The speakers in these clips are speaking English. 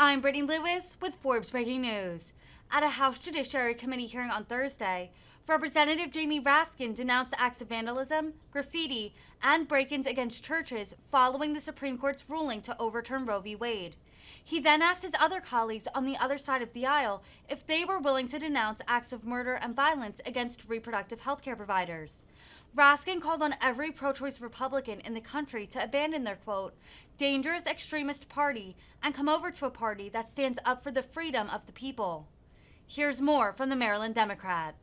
I'm Brittany Lewis with Forbes Breaking News. At a House Judiciary Committee hearing on Thursday, Representative Jamie Raskin denounced acts of vandalism, graffiti, and break-ins against churches following the Supreme Court's ruling to overturn Roe v. Wade. He then asked his other colleagues on the other side of the aisle if they were willing to denounce acts of murder and violence against reproductive health care providers. Raskin called on every pro-choice Republican in the country to abandon their, quote, dangerous extremist party and come over to a party that stands up for the freedom of the people. Here's more from the Maryland Democrat.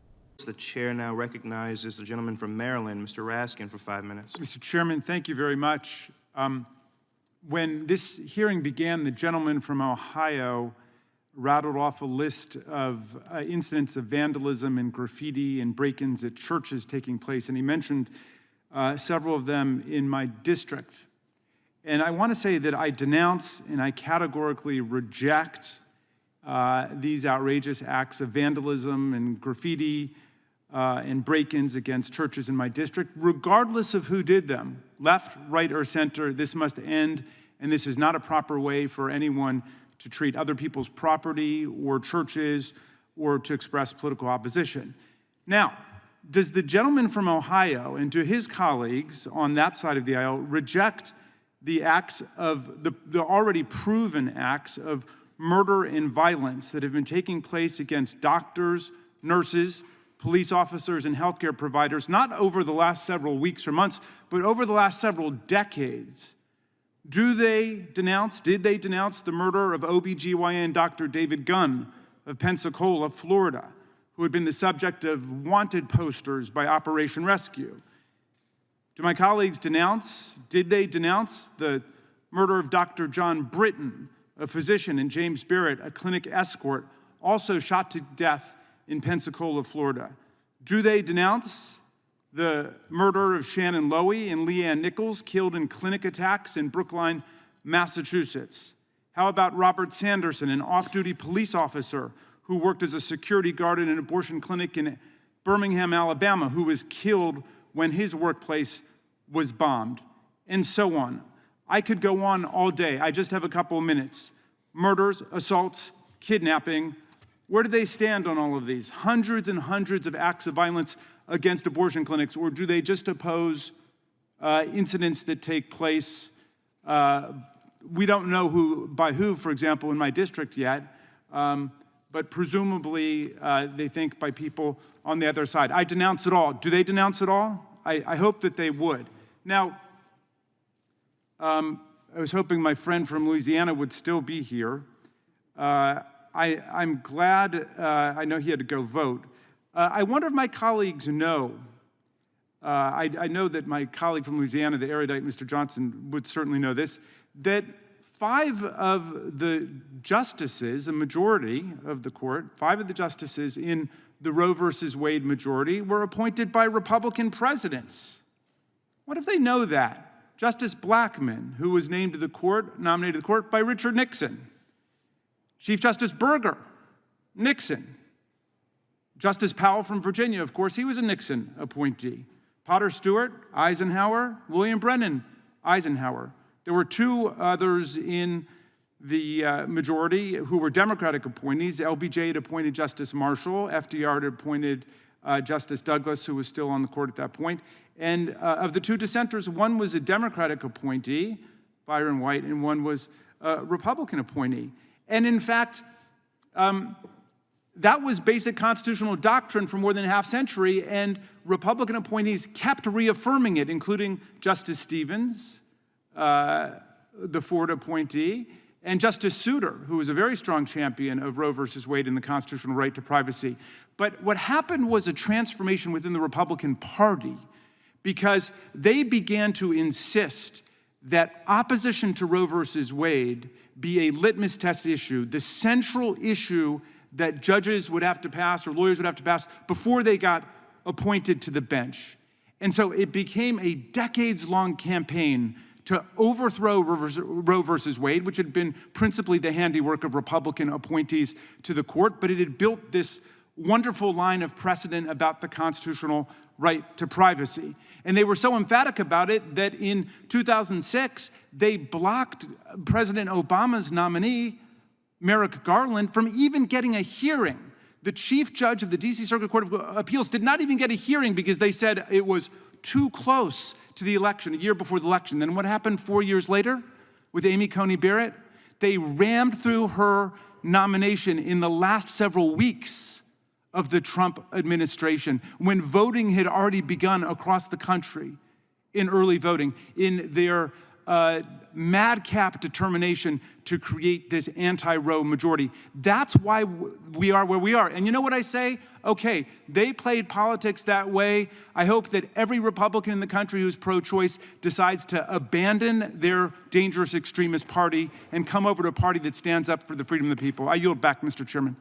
The chair now recognizes the gentleman from Maryland, Mr. Raskin, for 5 minutes. Mr. Chairman, thank you very much. When this hearing began, the gentleman from Ohio rattled off a list of incidents of vandalism and graffiti and break-ins at churches taking place, and he mentioned several of them in my district. And I want to say that I denounce and I categorically reject these outrageous acts of vandalism and graffiti and break-ins against churches in my district, regardless of who did them. Left, right, or center, this must end, and this is not a proper way for anyone to treat other people's property or churches or to express political opposition. Now, does the gentleman from Ohio and to his colleagues on that side of the aisle reject the acts of the already proven acts of murder and violence that have been taking place against doctors, nurses, police officers, and healthcare providers, not over the last several weeks or months, but over the last several decades? Did they denounce the murder of OBGYN Dr. David Gunn of Pensacola, Florida, who had been the subject of wanted posters by Operation Rescue? Do my colleagues did they denounce the murder of Dr. John Britton, a physician, and James Barrett, a clinic escort, also shot to death in Pensacola, Florida? Do they denounce the murder of Shannon Lowy and Leanne Nichols, killed in clinic attacks in Brookline, Massachusetts? How about Robert Sanderson, an off-duty police officer who worked as a security guard in an abortion clinic in Birmingham, Alabama, who was killed when his workplace was bombed? And so on. I could go on all day. I just have a couple of minutes. Murders, assaults, kidnapping. Where do they stand on all of these? Hundreds and hundreds of acts of violence against abortion clinics, or do they just oppose incidents that take place? We don't know by who, for example, in my district yet, but presumably they think by people on the other side. I denounce it all. Do they denounce it all? I hope that they would. Now, I was hoping my friend from Louisiana would still be here. I'm glad, I know he had to go vote. I wonder if my colleagues know, I know that my colleague from Louisiana, the erudite Mr. Johnson, would certainly know this, that 5 of the justices, a majority of the court, 5 of the justices in the Roe versus Wade majority were appointed by Republican presidents. What if they know that? Justice Blackmun, who was nominated to the court by Richard Nixon. Chief Justice Berger, Nixon. Justice Powell from Virginia, of course, he was a Nixon appointee. Potter Stewart, Eisenhower. William Brennan, Eisenhower. There were 2 others in the majority who were Democratic appointees. LBJ had appointed Justice Marshall. FDR had appointed Justice Douglas, who was still on the court at that point. And of the 2 dissenters, one was a Democratic appointee, Byron White, and one was a Republican appointee. And in fact, that was basic constitutional doctrine for more than a half century, and Republican appointees kept reaffirming it, including Justice Stevens, the Ford appointee, and Justice Souter, who was a very strong champion of Roe versus Wade and the constitutional right to privacy. But what happened was a transformation within the Republican Party, because they began to insist that opposition to Roe versus Wade be a litmus test issue, the central issue that judges would have to pass or lawyers would have to pass before they got appointed to the bench. And so it became a decades-long campaign to overthrow Roe versus Wade, which had been principally the handiwork of Republican appointees to the court, but it had built this wonderful line of precedent about the constitutional right to privacy. And they were so emphatic about it that in 2006, they blocked President Obama's nominee, Merrick Garland from even getting a hearing. The chief judge of the D.C. Circuit Court of Appeals did not even get a hearing because they said it was too close to the election, a year before the election. Then what happened 4 years later with Amy Coney Barrett? They rammed through her nomination in the last several weeks of the Trump administration, when voting had already begun across the country in early voting, in their madcap determination to create this anti-Roe majority. That's why we are where we are. And you know what I say? Okay, they played politics that way. I hope that every Republican in the country who's pro-choice decides to abandon their dangerous extremist party and come over to a party that stands up for the freedom of the people. I yield back, Mr. Chairman.